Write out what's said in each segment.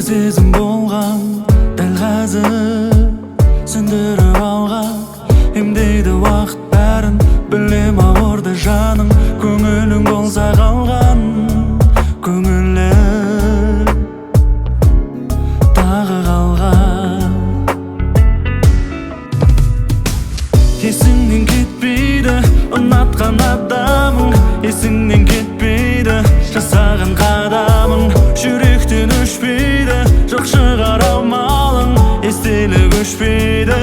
сезім болған дәл қазір сөндіріп алған емдейді уақыт бәрін білем ауырды жаның көңілің болса қалған көңілі тағы қалған есіңнен кетпейді ұнатқан адамың есіңнен кетпейді жасаған қадамың жүректен өшпейді жоқ шығар амалың естелік өшпейді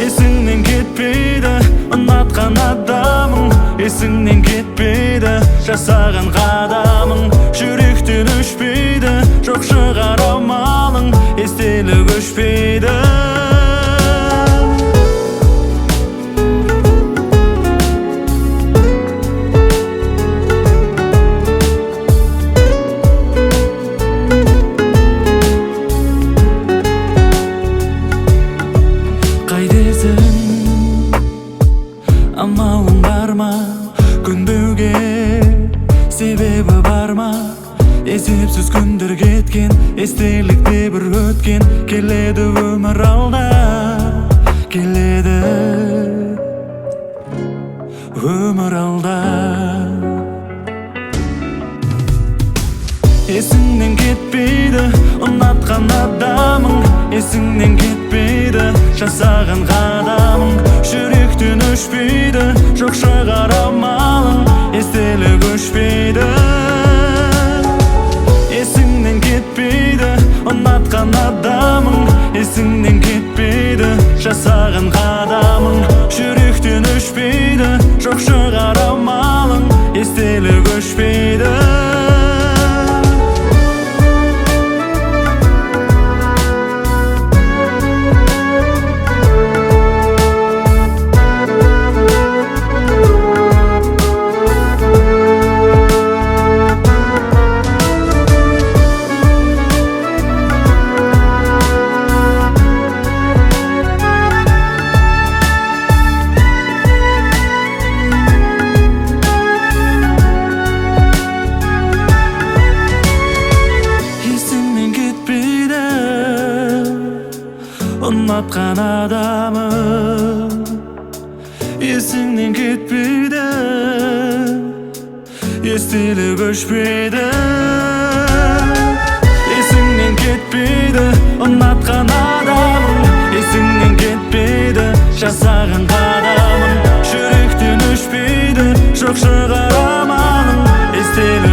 есіңнен кетпейді ұнатқан адамың есіңнен кетпейді жасаған қадамың жүректен өшпейді жоқ шығар амалың естелік өшпейді амалың бар ма көнбеуге себебі бар ма есепсіз күндер кеткен естелікте бір өткен келеді өмір алда келеді өмір алда есіңнен кетпейді ұнатқан адамың есіңнен кетпейді жасаған қадамың жүректен өшпейді жоқ шығар амалың естелік өшпейді есіңнен кетпейді ұнатқан адамың есіңнен кетпейді жасаған қадамың жүректен өшпейді жоқ шығар амалың естелік өшпейді ұнатқан адамың есіңнен кетпейді естелік өшпейді есіңнен кетпейді ұнатқан адамың есіңнен кетпейді жасаған қадамың жүректен өшпейді жоқ шығар амалың естелік